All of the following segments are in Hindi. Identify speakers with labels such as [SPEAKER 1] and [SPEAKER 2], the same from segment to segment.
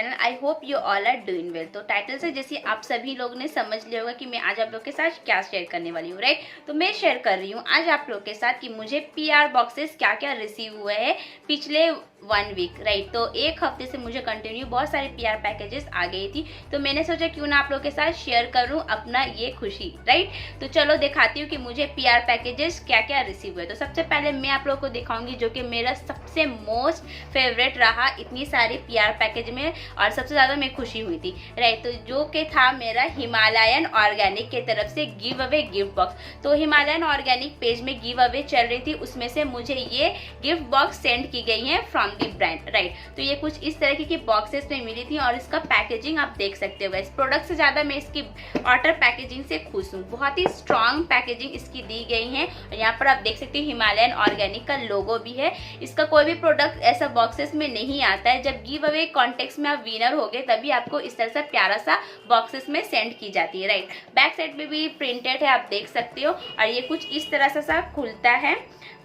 [SPEAKER 1] Channel. I hope you all are doing well. तो टाइटल से जैसे आप सभी लोग ने समझ लिया होगा कि मैं आज आप लोग के साथ क्या शेयर करने वाली हूँ, राइट। तो मैं शेयर कर रही हूँ आज आप लोग के साथ कि मुझे PR बॉक्सेस क्या क्या रिसीव हुए हैं पिछले 1 वीक, राइट। तो एक हफ्ते से मुझे कंटिन्यू बहुत सारे PR पैकेजेस आ गई थी, तो मैंने सोचा क्यों ना आप लोग के साथ शेयर करूँ अपना ये खुशी, राइट। तो चलो दिखाती हूँ कि मुझे PR पैकेजेस क्या क्या रिसीव हुए। तो सबसे पहले मैं आप लोग को दिखाऊंगी जो कि मेरा सबसे मोस्ट फेवरेट रहा इतनी सारी PR पैकेज में, और सबसे ज़्यादा मैं खुशी हुई थी, राइट। तो जो कि था मेरा हिमालयन ऑर्गेनिक के तरफ से गिव अवे गिफ्ट बॉक्स। तो हिमालयन ऑर्गेनिक पेज में गिव अवे चल रही थी, उसमें से मुझे ये गिफ्ट बॉक्स सेंड की गई है फ्रॉम दी ब्रांड, राइट। तो ये कुछ इस तरह की बॉक्सेस में मिली थी और इसका पैकेजिंग आप देख सकते हो। इस प्रोडक्ट से ज़्यादा मैं इसकी वाटर पैकेजिंग से खुश हूँ। बहुत ही स्ट्रॉन्ग पैकेजिंग इसकी दी गई है और यहाँ पर आप देख सकते हो हिमालयन ऑर्गेनिक का लोगो भी है। इसका कोई भी प्रोडक्ट ऐसा बॉक्सेस में नहीं आता है। जब गिव अवे कॉन्टेक्स्ट में आप विनर हो गए तभी आपको इस तरह से प्यारा सा बॉक्सेस में सेंड की जाती है, राइट। बैक साइड में भी प्रिंटेड है, आप देख सकते हो। और ये कुछ इस तरह से खुलता है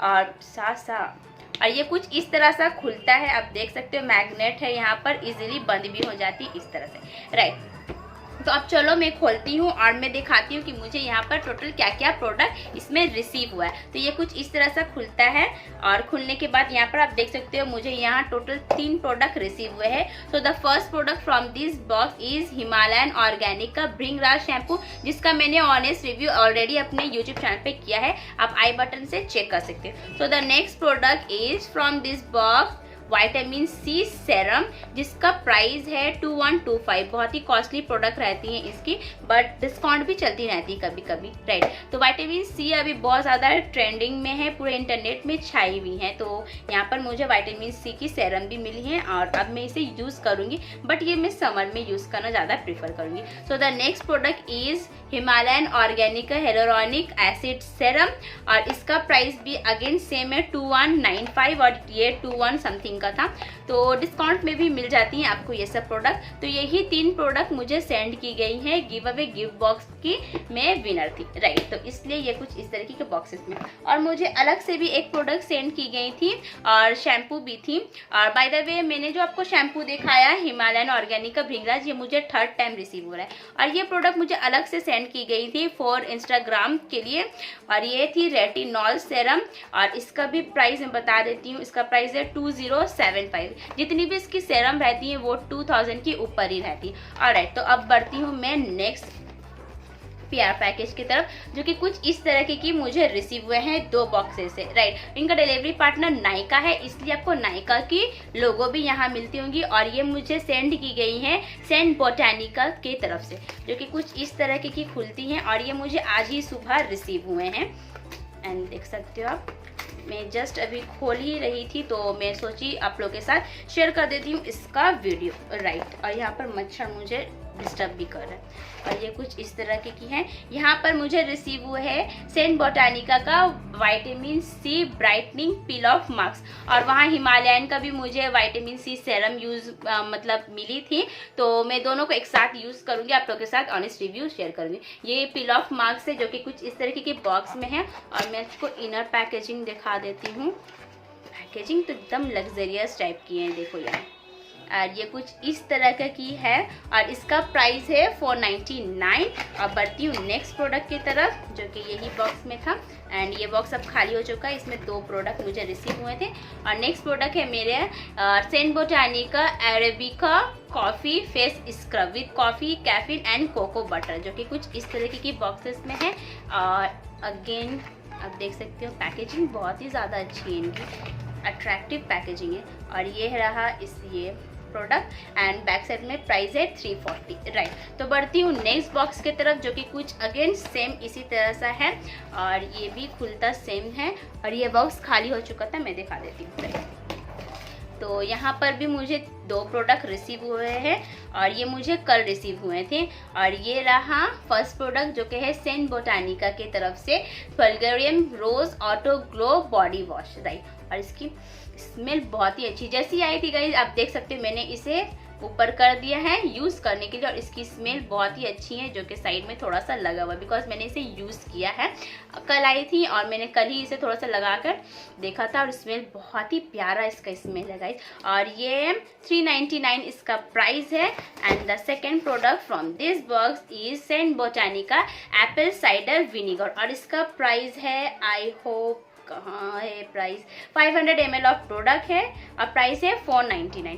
[SPEAKER 1] और ये कुछ इस तरह सा खुलता है, आप देख सकते हो। मैग्नेट है यहाँ पर, इजीली बंद भी हो जाती है इस तरह से, राइट। तो अब चलो मैं खोलती हूँ और मैं दिखाती हूँ कि मुझे यहाँ पर टोटल क्या क्या प्रोडक्ट इसमें रिसीव हुआ है। तो ये कुछ इस तरह से खुलता है और खुलने के बाद यहाँ पर आप देख सकते हो मुझे यहाँ टोटल 3 प्रोडक्ट रिसीव हुए हैं। So the first product from this box is Himalayan organic का भृंगराज शैम्पू, जिसका मैंने ऑनेस्ट रिव्यू ऑलरेडी अपने यूट्यूब चैनल पे किया है, आप आई बटन से चेक कर सकते हो। So the next product is from this box vitamin C serum, जिसका प्राइस है 2125। बहुत ही कॉस्टली प्रोडक्ट रहती है इसकी, बट डिस्काउंट भी चलती रहती है कभी कभी, राइट। तो विटामिन C अभी बहुत ज़्यादा ट्रेंडिंग में है, पूरे इंटरनेट में छाई हुई है। तो यहाँ पर मुझे विटामिन C की सेरम भी मिली है और अब मैं इसे यूज़ करूँगी, बट ये मैं समर में यूज़ करना ज़्यादा प्रीफर करूँगी। So the next product is Himalayan organic का हेलोरॉनिक एसिड सेरम, और इसका प्राइस भी अगेन सेम है 2195 और ये 21 समथिंग का था। तो डिस्काउंट में भी मिल जाती हैं आपको ये सब प्रोडक्ट। तो यही 3 प्रोडक्ट मुझे सेंड की गई है गिव अवे गिफ्ट बॉक्स की, मैं विनर थी, राइट। तो इसलिए ये कुछ इस तरीके के बॉक्सेस में, और मुझे अलग से भी एक प्रोडक्ट सेंड की गई थी और शैम्पू भी थी। और बाय द वे मैंने जो आपको शैम्पू दिखाया हिमालयन ऑर्गेनिक का भृंगराज, ये मुझे 3rd टाइम रिसीव हो रहा है। और ये प्रोडक्ट मुझे अलग से सेंड की गई थी फॉर इंस्टाग्राम के लिए, और ये थी रेटिनॉल सेरम, और इसका भी प्राइस मैं बता देती हूँ। इसका प्राइस है 2075। जितनी भी इसकी सेरम रहती है वो 2000 के ऊपर ही रहती है। ऑलराइट, तो अब बढ़ती हूँ मैं नेक्स्ट PR पैकेज की तरफ, जो कि कुछ इस तरह की मुझे रिसीव हुए हैं 2 बॉक्सेस से, राइट। इनका डिलीवरी पार्टनर नायका है, इसलिए आपको नायका की लोगो भी यहाँ मिलती होंगी। और ये मुझे सेंड की गई है सेंट बोटानिका की तरफ से, जो कि कुछ इस तरह की खुलती हैं, और ये मुझे आज ही सुबह रिसीव हुए हैं। एंड देख सकते हो आप, मैं जस्ट अभी खोल ही रही थी तो मैं सोची आप लोग के साथ शेयर कर देती हूँ इसका वीडियो, राइट। और यहाँ पर मच्छर मुझे डिस्टर्ब भी कर रहा है। और ये कुछ इस तरह की हैं। यहाँ पर मुझे रिसीव हुए है सेंट बोटानिका का vitamin C brightening peel of mask, और वहाँ हिमालयन का भी मुझे विटामिन C सेरम यूज़ मतलब मिली थी। तो मैं दोनों को एक साथ यूज़ करूँगी, आप लोग के साथ ऑनेस्ट रिव्यू शेयर करूँगी। ये पील ऑफ मास्क है जो कि कुछ इस तरीके के बॉक्स में है, और मैं इसको इनर पैकेजिंग दिखा देती हूँ। पैकेजिंग तो एकदम लग्जरियस टाइप की है, देखो यार। और ये कुछ इस तरह का की है और इसका प्राइस है 499। अब बढ़ती हूँ नेक्स्ट प्रोडक्ट की तरफ, जो कि यही बॉक्स में था। एंड ये बॉक्स अब खाली हो चुका है, इसमें 2 प्रोडक्ट मुझे रिसीव हुए थे। और नेक्स्ट प्रोडक्ट है मेरे St Botanica Arabica coffee face scrub with coffee caffeine and cocoa butter, जो कि कुछ इस तरीके की बॉक्सेस में है। और अगेन आप देख सकते हो पैकेजिंग बहुत ही ज़्यादा अच्छी है इनकी, अट्रैक्टिव पैकेजिंग है। और ये रहा ये प्रोडक्ट, एंड बैक साइड में प्राइस है 340, राइट। तो बढ़ती हूँ नेक्स्ट बॉक्स की तरफ, जो कि कुछ अगेन सेम इसी तरह सा है, और ये भी खुलता सेम है। और ये बॉक्स खाली हो चुका था, मैं दिखा देती हूँ, राइट। तो यहाँ पर भी मुझे 2 प्रोडक्ट रिसीव हुए हैं, और ये मुझे कल रिसीव हुए थे। और ये रहा फर्स्ट प्रोडक्ट, जो कि है सेंट बोटानिका की तरफ से Bulgarian rose auto glow body wash, right. और इसकी स्मेल बहुत ही अच्छी जैसी आई थी गाइस, आप देख सकते हो। मैंने इसे ऊपर कर दिया है यूज़ करने के लिए। और इसकी स्मेल बहुत ही अच्छी है, जो कि साइड में थोड़ा सा लगा हुआ है बिकॉज मैंने इसे यूज़ किया है। कल आई थी और मैंने कल ही इसे थोड़ा सा लगा कर देखा था और स्मेल बहुत ही प्यारा इसका स्मेल है गाइस। और ये 399 इसका प्राइस है। And the second product from this box is St Botanica apple cider vinegar और इसका प्राइस है, आई होप कहाँ है प्राइस, 500 ml ऑफ प्रोडक्ट है और प्राइस है 499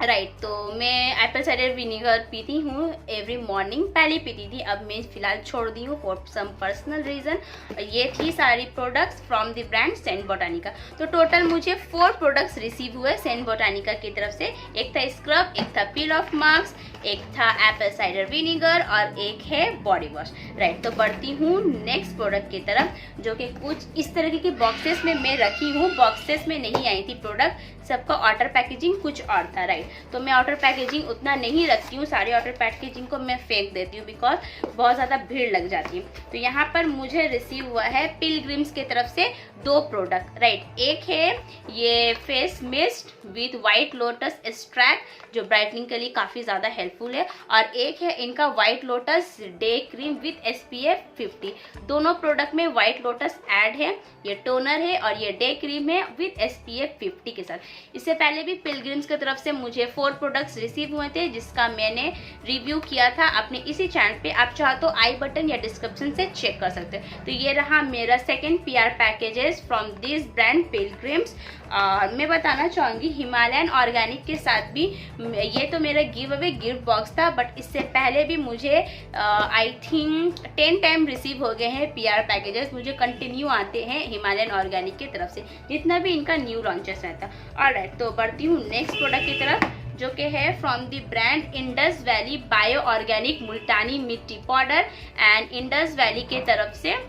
[SPEAKER 1] राइट। तो मैं एप्पल साइडर विनीगर पीती हूँ एवरी मॉर्निंग, पहले पीती थी, अब मैं फ़िलहाल छोड़ दी हूँ फॉर सम पर्सनल रीज़न। ये थी सारी products from the brand St Botanica. तो टोटल मुझे 4 प्रोडक्ट्स रिसीव हुए सेंट बोटानिका की तरफ से। एक था स्क्रब, एक था पील ऑफ मास्क, एक था एप्पल साइडर विनीगर और एक है बॉडी वॉश राइट। तो बढ़ती हूँ नेक्स्ट प्रोडक्ट की तरफ, जो कि कुछ इस तरीके के बॉक्सेस में मैं रखी हूँ। बॉक्सेस में नहीं आई थी प्रोडक्ट, सबका ऑर्डर पैकेजिंग कुछ और था राइट। तो मैं ऑर्डर पैकेजिंग उतना नहीं रखती हूँ, सारी ऑर्डर पैकेजिंग को मैं फेंक देती हूँ बिकॉज बहुत ज़्यादा भीड़ लग जाती है। तो यहाँ पर मुझे रिसीव हुआ है पिलग्रिम्स की तरफ से 2 प्रोडक्ट राइट। एक है ये face mist with white lotus extract जो ब्राइटनिंग के लिए काफ़ी ज़्यादा हेल्पफुल है, और एक है इनका white lotus day cream with SPF 50। दोनों प्रोडक्ट में वाइट लोटस ऐड है, ये टोनर है और ये डे क्रीम है विद SPF 50 के साथ। इससे पहले भी पिलग्रिम्स की तरफ से मुझे 4 प्रोडक्ट्स रिसीव हुए थे जिसका मैंने रिव्यू किया था अपने इसी चैनल पे, आप चाहो तो आई बटन या डिस्क्रिप्शन से चेक कर सकते हो। तो ये रहा मेरा second PR packages from this brand pilgrims. और मैं बताना चाहूँगी हिमालयन ऑर्गेनिक के साथ भी ये तो मेरा गिव अवे गिफ्ट बॉक्स था, बट इससे पहले भी मुझे आई थिंक 10 टाइम रिसीव हो गए हैं PR पैकेजेस। मुझे कंटिन्यू आते हैं हिमालयन ऑर्गेनिक की तरफ से जितना भी इनका न्यू लॉन्चेस रहता है। ऑलराइट, तो बढ़ती हूँ नेक्स्ट प्रोडक्ट की तरफ, जो कि है from the brand Indus Valley bio organic multani mitti powder and Indus valley के तरफ से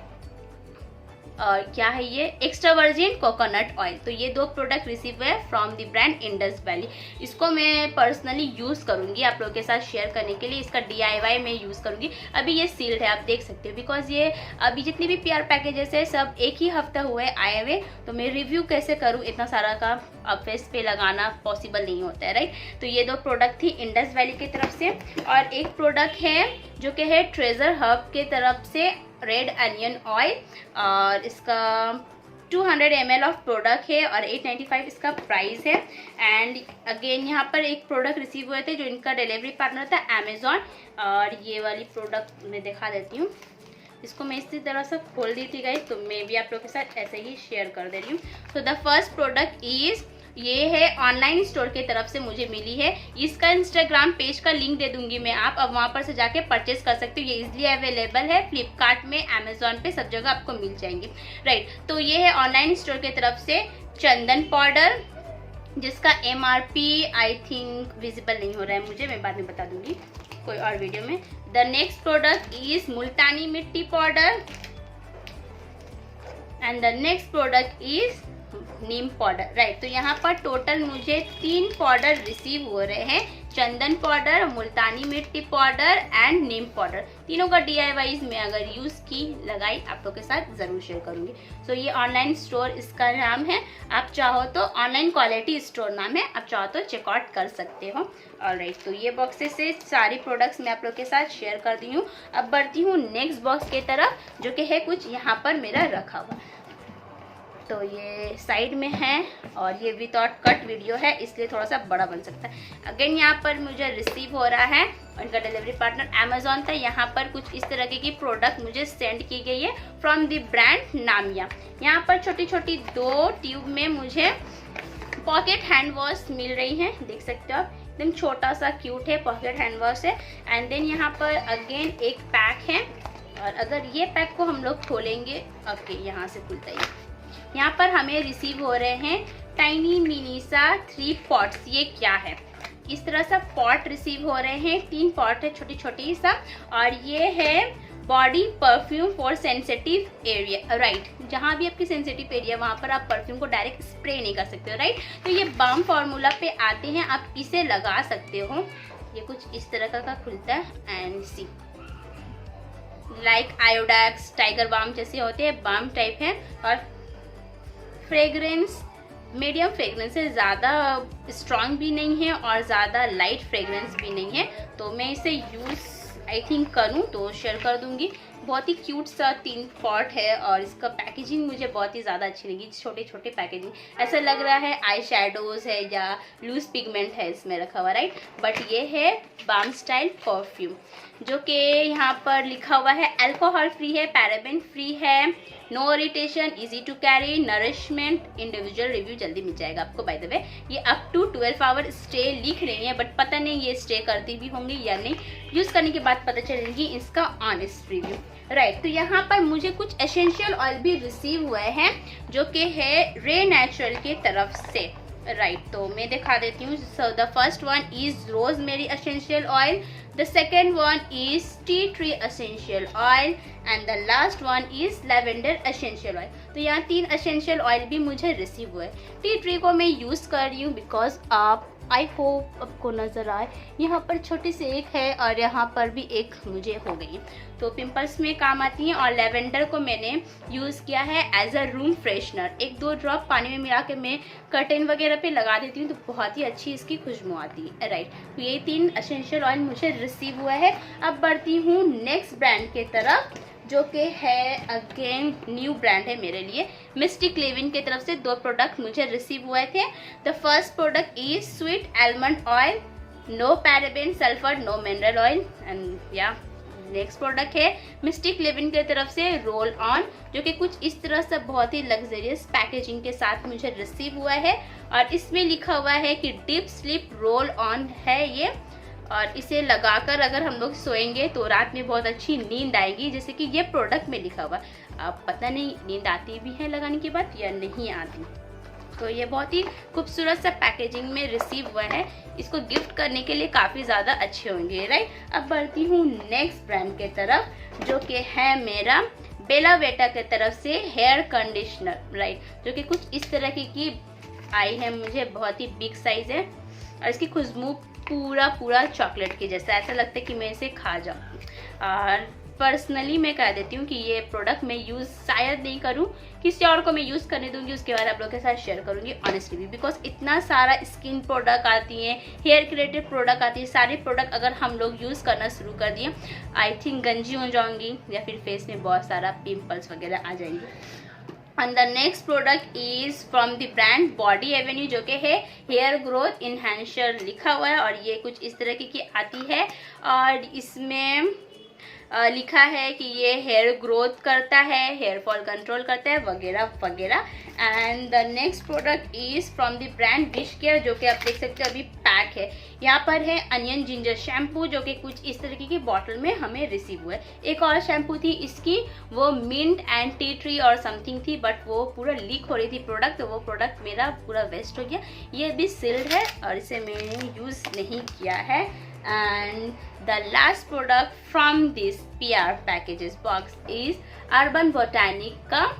[SPEAKER 1] क्या है ये एक्स्ट्रा वर्जिन कोकोनट ऑयल। तो ये 2 प्रोडक्ट रिसीव हुए from the brand Indus valley. इसको मैं पर्सनली यूज़ करूँगी आप लोगों के साथ शेयर करने के लिए। इसका DIY मैं यूज़ करूँगी। अभी ये सील्ड है, आप देख सकते हो, बिकॉज ये अभी जितनी भी PR पैकेजेस है सब एक ही हफ्ता हुए आए हुए, तो मैं रिव्यू कैसे करूँ, इतना सारा का अब फेस पे लगाना पॉसिबल नहीं होता है राइट। तो ये 2 प्रोडक्ट थी इंडस वैली की तरफ से। और एक प्रोडक्ट है जो कि है ट्रेजर हब के तरफ से रेड अनियन ऑयल, और इसका 200 ml ऑफ प्रोडक्ट है और 895 इसका प्राइस है। एंड अगेन यहाँ पर एक प्रोडक्ट रिसीव हुए थे जो इनका डिलीवरी पार्टनर था अमेजॉन, और ये वाली प्रोडक्ट मैं दिखा देती हूँ। इसको मैं इसी तरह से खोल दी थी गाइस, तो मैं भी आप लोगों के साथ ऐसे ही शेयर कर दे रही हूँ। तो द फर्स्ट प्रोडक्ट इज ये है ऑनलाइन स्टोर की तरफ से मुझे मिली है। इसका इंस्टाग्राम पेज का लिंक दे दूंगी मैं, आप अब वहाँ पर से जाके परचेस कर सकते हो। ये इजीली अवेलेबल है फ्लिपकार्ट में, अमेजॉन पे, सब जगह आपको मिल जाएंगे राइट। तो ये है ऑनलाइन स्टोर की तरफ से चंदन पाउडर, जिसका MRP आई थिंक विजिबल नहीं हो रहा है मुझे, मैं बाद में बता दूंगी कोई और वीडियो में। The next product is Multani mitti powder and the next product is Neem powder right. तो यहाँ पर टोटल मुझे 3 पाउडर रिसीव हो रहे हैं, चंदन powder, Multani mitti powder and Neem powder. तीनों का DIY मैं अगर यूज़ की लगाई आप लोग के साथ ज़रूर शेयर करूँगी। सो ये ऑनलाइन स्टोर इसका नाम है, आप चाहो तो ऑनलाइन क्वालिटी स्टोर नाम है, आप चाहो तो चेकआउट कर सकते हो। ऑलराइट, तो ये बॉक्सेस से सारी प्रोडक्ट्स मैं आप लोग के साथ शेयर कर दी हूँ। अब बढ़ती हूँ नेक्स्ट बॉक्स की तरफ, जो कि है कुछ यहाँ पर मेरा रखा हुआ। तो ये साइड में है और ये विदाउट कट वीडियो है इसलिए थोड़ा सा बड़ा बन सकता है। अगेन यहाँ पर मुझे रिसीव हो रहा है और इनका डिलीवरी पार्टनर अमेजॉन था। यहाँ पर कुछ इस तरह की प्रोडक्ट मुझे सेंड की गई है फ्रॉम द ब्रांड नामिया। यहाँ पर छोटी छोटी 2 ट्यूब में मुझे पॉकेट हैंड वॉश मिल रही हैं, देख सकते हो आप, एकदम छोटा सा क्यूट है, पॉकेट हैंड वॉश है। एंड देन यहाँ पर अगेन एक पैक है, और अगर ये पैक को हम लोग खोलेंगे, ओके यहाँ से खुलता है। यहाँ पर हमें रिसीव हो रहे हैं टाइनी मिनी सा 3 पॉट्स। ये क्या है, इस तरह सा पॉट रिसीव हो रहे हैं, 3 पॉट है छोटी छोटी सा, और ये है body perfume for sensitive area right. जहाँ भी आपकी सेंसिटिव एरिया वहाँ पर आप परफ्यूम को डायरेक्ट स्प्रे नहीं कर सकते हो राइट। तो ये बाम फार्मूला पे आते हैं, आप इसे लगा सकते हो। ये कुछ इस तरह का खुलता है and see like Iodex, tiger balm जैसे होते हैं, बाम टाइप है। और फ्रेग्रेंस मीडियम फ्रेग्रेंस है, ज़्यादा स्ट्रॉन्ग भी नहीं है और ज़्यादा लाइट फ्रेग्रेंस भी नहीं है। तो मैं इसे यूज़ आई थिंक करूँ तो शेयर कर दूँगी। बहुत ही क्यूट सा 3 पॉट है और इसका पैकेजिंग मुझे बहुत ही ज़्यादा अच्छी लगी। छोटे छोटे पैकेजिंग, ऐसा लग रहा है आई शेडोज़ है या लूज पिगमेंट है इसमें रखा हुआ, राइट। बट ये है बाम स्टाइल परफ्यूम, जो कि यहाँ पर लिखा हुआ है अल्कोहल फ्री है, पैराबेन फ्री है, no irritation, easy to carry, nourishment, individual review जल्दी मिल जाएगा आपको। बाय द वे ये अप टू 12 आवर स्टे लिख रही है, बट पता नहीं ये स्टे करती भी होंगी या नहीं, यूज़ करने के बाद पता चलेगी इसका ऑनेस्ट रिव्यू, राइट। तो यहाँ पर मुझे कुछ एसेंशियल ऑयल भी रिसीव हुए हैं जो कि है रे नेचुरल की तरफ से, राइट। तो मैं दिखा देती हूँ। So the first one is rosemary essential oil, the second one is tea tree essential oil and the last one is lavender essential oil। तो यहाँ 3 essential oil भी मुझे रिसीव हुए। टी ट्री को मैं यूज़ कर रही हूँ बिकॉज आप आई होप आपको नज़र आए, यहाँ पर छोटी सी एक है और यहाँ पर भी एक मुझे हो गई, तो पिंपल्स में काम आती हैं। और लेवेंडर को मैंने यूज़ किया है as a room freshener, 1-2 drop पानी में मिला के मैं कर्टेन वगैरह पे लगा देती हूँ, तो बहुत ही अच्छी इसकी खुशबू आती है, राइट। तो ये 3 एसेंशियल ऑयल मुझे रिसीव हुआ है। अब बढ़ती हूँ नेक्स्ट ब्रांड के तरफ, जो कि है अगेन न्यू ब्रांड है मेरे लिए। मिस्टिक लिविन की तरफ से 2 प्रोडक्ट मुझे रिसीव हुए थे। The first product is sweet almond oil, no paraben, sulphur, no mineral oil and या नेक्स्ट प्रोडक्ट है मिस्टिक लिविन की तरफ से रोल ऑन, जो कि कुछ इस तरह से बहुत ही लग्जरियस पैकेजिंग के साथ मुझे रिसीव हुआ है और इसमें लिखा हुआ है कि डीप स्लीप रोल ऑन है ये, और इसे लगाकर अगर हम लोग सोएंगे तो रात में बहुत अच्छी नींद आएगी, जैसे कि ये प्रोडक्ट में लिखा हुआ। अब पता नहीं नींद आती भी है लगाने के बाद या नहीं आती। तो ये बहुत ही खूबसूरत सा पैकेजिंग में रिसीव हुआ है, इसको गिफ्ट करने के लिए काफ़ी ज़्यादा अच्छे होंगे, राइट। अब बढ़ती हूँ नेक्स्ट ब्रांड के तरफ, जो कि है मेरा बेला वेटा की तरफ से हेयर कंडीशनर, राइट, जो कि कुछ इस तरह की आई है मुझे, बहुत ही बिग साइज़ है और इसकी खुशबू पूरा चॉकलेट की जैसा, ऐसा लगता है कि मैं इसे खा जाऊँ। और पर्सनली मैं कह देती हूँ कि ये प्रोडक्ट मैं यूज़ शायद नहीं करूँ, किसी और को मैं यूज़ करने दूँगी, उसके बाद आप लोगों के साथ शेयर करूँगी ऑनेस्टली, बिकॉज इतना सारा स्किन प्रोडक्ट आती है, हेयर रिलेटेड प्रोडक्ट आती है, सारे प्रोडक्ट अगर हम लोग यूज़ करना शुरू कर दिए आई थिंक गंजी हो जाऊँगी या फिर फेस में बहुत सारा पिम्पल्स वगैरह आ जाएंगे। And the next product is from the brand Body Avenue, जो कि है हेयर ग्रोथ इन्हेंसर लिखा हुआ है और ये कुछ इस तरह की आती है और इसमें लिखा है कि ये हेयर ग्रोथ करता है, हेयर फॉल कंट्रोल करता है वगैरह वगैरह। And the next product is from the brand wish care, जो कि आप देख सकते हो अभी पैक है। यहाँ पर है अनियन जिंजर शैम्पू, जो कि कुछ इस तरीके की बॉटल में हमें रिसीव हुआ है। एक और शैम्पू थी इसकी, वो मिंट एंड टी ट्री और समथिंग थी, बट वो पूरा लीक हो रही थी प्रोडक्ट, तो वो प्रोडक्ट मेरा पूरा वेस्ट हो गया। ये भी सील्ड है और इसे मैंने यूज़ नहीं किया है। And the last product from this PR packages box is Urban Botanic का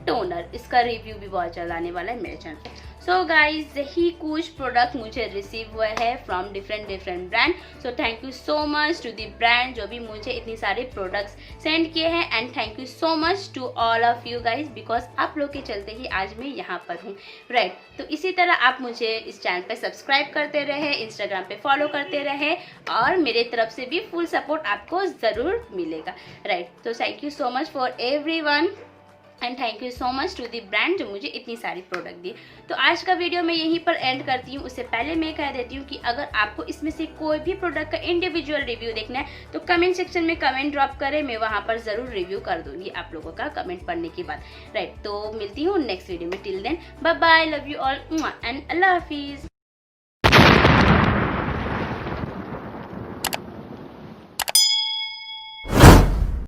[SPEAKER 1] टोनर, इसका रिव्यू भी बहुत जल्द आने वाला है मेरे चैनल पे। सो गाइज यही कुछ प्रोडक्ट मुझे रिसीव हुआ है from different brand. So thank you so much to the brand जो भी मुझे इतनी सारे प्रोडक्ट्स सेंड किए हैं, and thank you so much to all of you guys, because आप लोग के चलते ही आज मैं यहाँ पर हूँ, राइट। तो इसी तरह आप मुझे इस चैनल पे सब्सक्राइब करते रहे, इंस्टाग्राम पे फॉलो करते रहे और मेरे तरफ से भी फुल सपोर्ट आपको ज़रूर मिलेगा, राइट। तो thank you so much for everyone and thank you so much to the brand जो मुझे इतनी सारी प्रोडक्ट दी। तो आज का वीडियो मैं यहीं पर एंड करती हूँ। उससे पहले मैं कह देती हूँ कि अगर आपको इसमें से कोई भी प्रोडक्ट का इंडिविजुअल रिव्यू देखना है तो कमेंट सेक्शन में कमेंट ड्रॉप करें, मैं वहाँ पर ज़रूर रिव्यू कर दूँगी आप लोगों का कमेंट पढ़ने के बाद, राइट। तो मिलती हूँ नेक्स्ट वीडियो में, till then bye bye, love you all and अल्लाह हाफिज़।